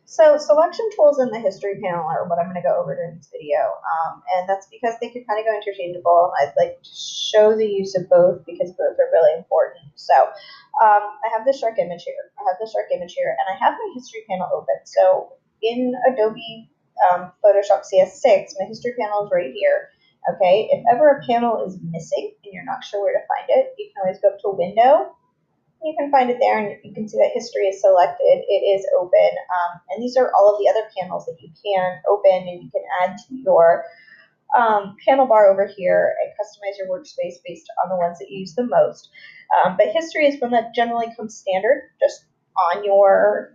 So selection tools in the history panel are what I'm going to go over during this video, and that's because they can kind of go interchangeable, and I'd like to show the use of both because both are really important. So I have this shark image here, and I have my history panel open. So in Adobe Photoshop CS6, my history panel is right here. Okay, if ever a panel is missing and you're not sure where to find it, you can always go up to Window. You can find it there, and you can see that history is selected. It is open, and these are all of the other panels that you can open, and you can add to your panel bar over here and customize your workspace based on the ones that you use the most. But history is one that generally comes standard just on your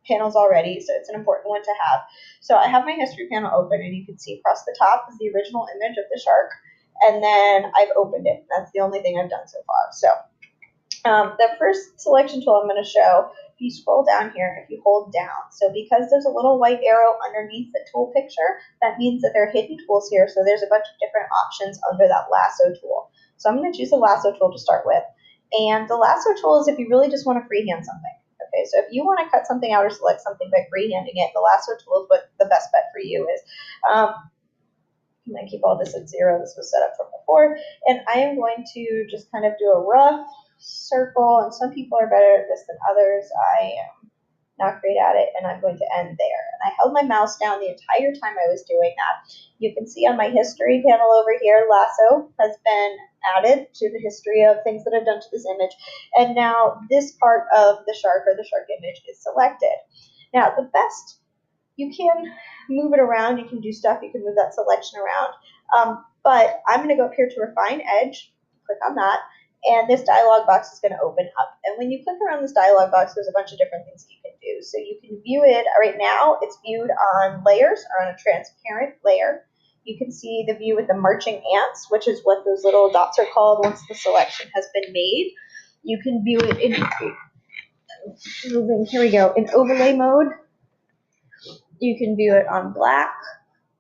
panels already, so it's an important one to have. So I have my history panel open, and you can see across the top is the original image of the shark, and then I've opened it. That's the only thing I've done so far. So the first selection tool I'm going to show, if you scroll down here, if you hold down, so because there's a little white arrow underneath the tool picture, that means that there are hidden tools here, so there's a bunch of different options under that lasso tool. So I'm going to choose the lasso tool to start with, and the lasso tool is if you really just want to freehand something. Okay, so if you want to cut something out or select something by freehanding it, the lasso tool is what the best bet for you is. I'm going to keep all this at 0. This was set up from before, and I am going to just kind of do a rough circle, and some people are better at this than others. I am not great at it, and I'm going to end there. And I held my mouse down the entire time I was doing that. You can see on my history panel over here, lasso has been added to the history of things that I've done to this image, and now this part of the shark or the shark image is selected. Now the best, you can move it around, you can do stuff, you can move that selection around, but I'm going to go up here to refine edge, click on that, and this dialog box is going to open up. And when you click around this dialog box, there's a bunch of different things that you can do. So you can view it, right now it's viewed on layers or on a transparent layer. You can see the view with the marching ants, which is what those little dots are called once the selection has been made. You can view it in, here we go, in overlay mode. You can view it on black,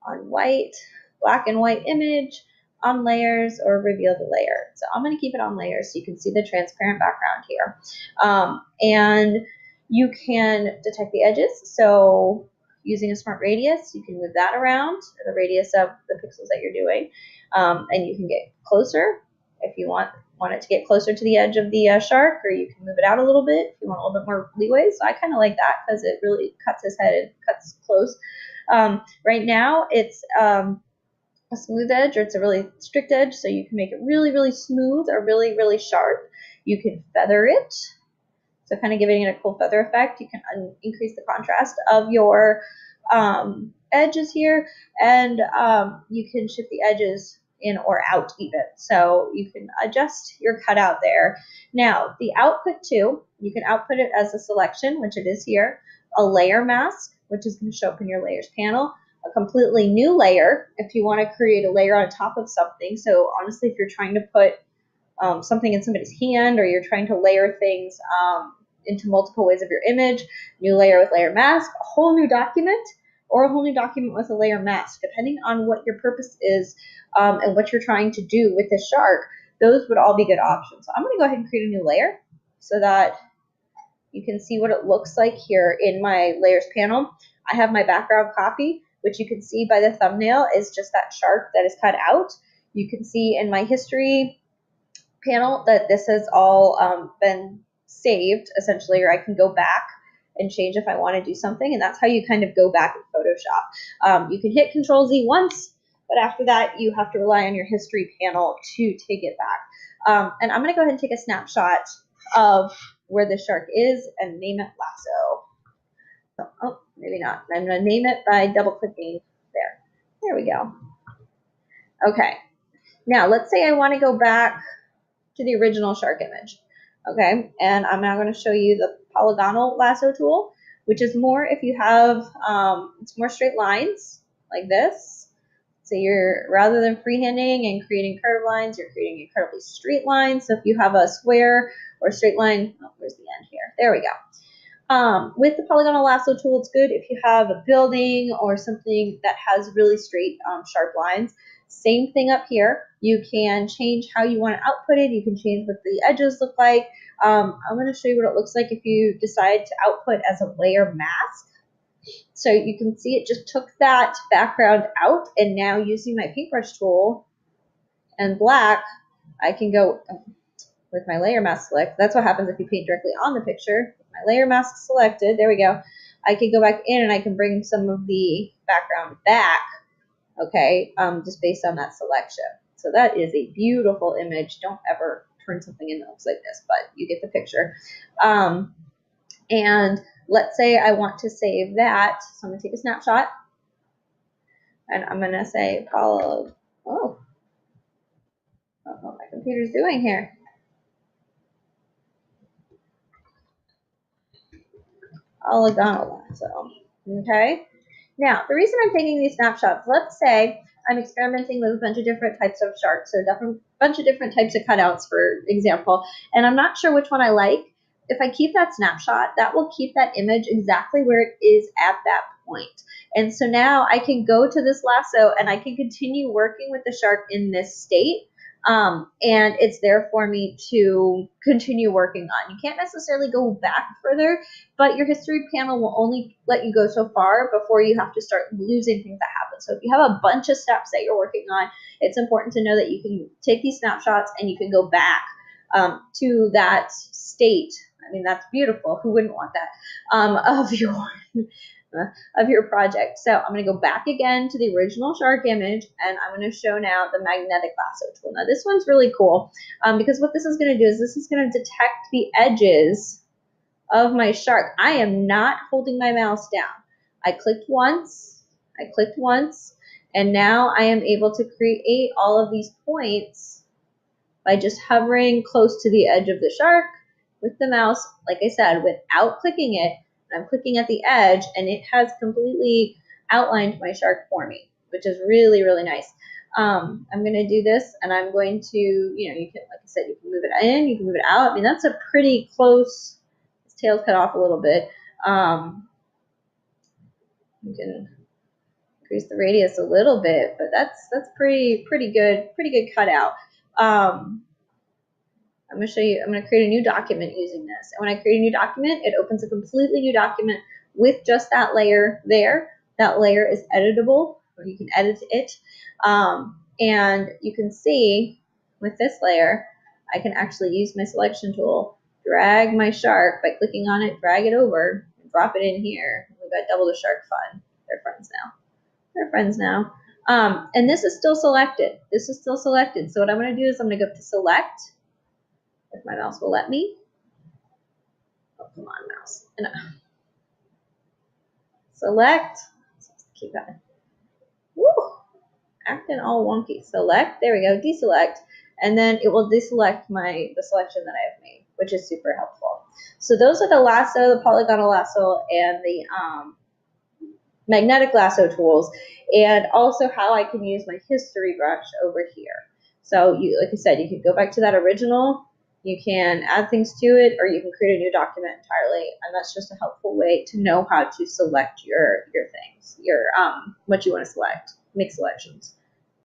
on white, black and white image, on layers, or reveal the layer. So I'm going to keep it on layers so you can see the transparent background here. And you can detect the edges. So using a smart radius, you can move that around, the radius of the pixels that you're doing. And you can get closer if you want it to get closer to the edge of the shark, or you can move it out a little bit if you want a little bit more leeway. So I kind of like that because it really cuts his head and cuts close. Right now it's a smooth edge, or it's a really strict edge, so you can make it really, really smooth or really, really sharp. You can feather it, so kind of giving it a cool feather effect. You can increase the contrast of your edges here, and you can shift the edges in or out even. So you can adjust your cutout there. Now, the output too, you can output it as a selection, which it is here, a layer mask, which is going to show up in your layers panel, a completely new layer if you want to create a layer on top of something. So honestly, if you're trying to put something in somebody's hand, or you're trying to layer things into multiple ways of your image, new layer with layer mask, a whole new document, or a whole new document with a layer mask, depending on what your purpose is and what you're trying to do with this shark. Those would all be good options. So I'm going to go ahead and create a new layer so that you can see what it looks like here in my layers panel. I have my background copy, which you can see by the thumbnail is just that shark that is cut out. You can see in my history panel that this has all been saved essentially, or I can go back and change if I want to do something, and that's how you kind of go back in Photoshop. You can hit Control-Z once, but after that you have to rely on your history panel to take it back. And I'm going to go ahead and take a snapshot of where the shark is and name it Lasso. So, oh, maybe not. I'm going to name it by double clicking there. There we go. Okay. Now let's say I want to go back to the original shark image. Okay, and I'm now going to show you the polygonal lasso tool, which is more if you have, it's more straight lines like this. So you're, rather than freehanding and creating curved lines, you're creating incredibly straight lines. So if you have a square or a straight line, oh, where's the end here? There we go. With the polygonal lasso tool, it's good if you have a building or something that has really straight, sharp lines. Same thing up here. You can change how you want to output it. You can change what the edges look like. I'm going to show you what it looks like if you decide to output as a layer mask. So you can see it just took that background out, and now using my paintbrush tool and black, I can go with my layer mask select. That's what happens if you paint directly on the picture. With my layer mask selected, there we go. I can go back in and I can bring some of the background back, okay, just based on that selection. So that is a beautiful image. Don't ever turn something in that looks like this, but you get the picture. And let's say I want to save that. So I'm going to take a snapshot. And I'm going to say follow. Oh, I don't know what my computer's doing here. Polygonal lasso. Okay. Now, the reason I'm taking these snapshots, let's say I'm experimenting with a bunch of different types of sharks, so a bunch of different types of cutouts, for example, and I'm not sure which one I like. If I keep that snapshot, that will keep that image exactly where it is at that point. And so now I can go to this lasso and I can continue working with the shark in this state. And it's there for me to continue working on. You can't necessarily go back further, but your history panel will only let you go so far before you have to start losing things that happen. So if you have a bunch of steps that you're working on, it's important to know that you can take these snapshots and you can go back to that state. I mean, that's beautiful. Who wouldn't want that of your project? So I'm going to go back again to the original shark image, and I'm going to show now the magnetic lasso tool. Now this one's really cool because what this is going to do is this is going to detect the edges of my shark. I am not holding my mouse down. I clicked once, and now I am able to create all of these points by just hovering close to the edge of the shark with the mouse, like I said, without clicking it. I'm clicking at the edge, and it has completely outlined my shark for me, which is really, really nice. I'm going to do this, and I'm going to, you can, like I said, you can move it in, you can move it out. I mean, that's a pretty close, his tail's cut off a little bit. You can increase the radius a little bit, but that's pretty good cutout. I'm going to show you, I'm going to create a new document using this. And when I create a new document, it opens a completely new document with just that layer there. That layer is editable, or you can edit it. And you can see with this layer, I can actually use my selection tool, drag my shark by clicking on it, drag it over, and drop it in here. We've got double the shark fun. They're friends now. And this is still selected. So what I'm going to do is I'm going to go to select, if my mouse will let me. Oh, come on, mouse. And select. Let's keep going. Woo! Acting all wonky. Select. There we go. Deselect. And then it will deselect the selection that I have made, which is super helpful. So those are the lasso, the polygonal lasso, and the magnetic lasso tools, and also how I can use my history brush over here. So like I said, you can go back to that original, you can add things to it, or you can create a new document entirely, and that's just a helpful way to know how to select your things, what you want to select, make selections.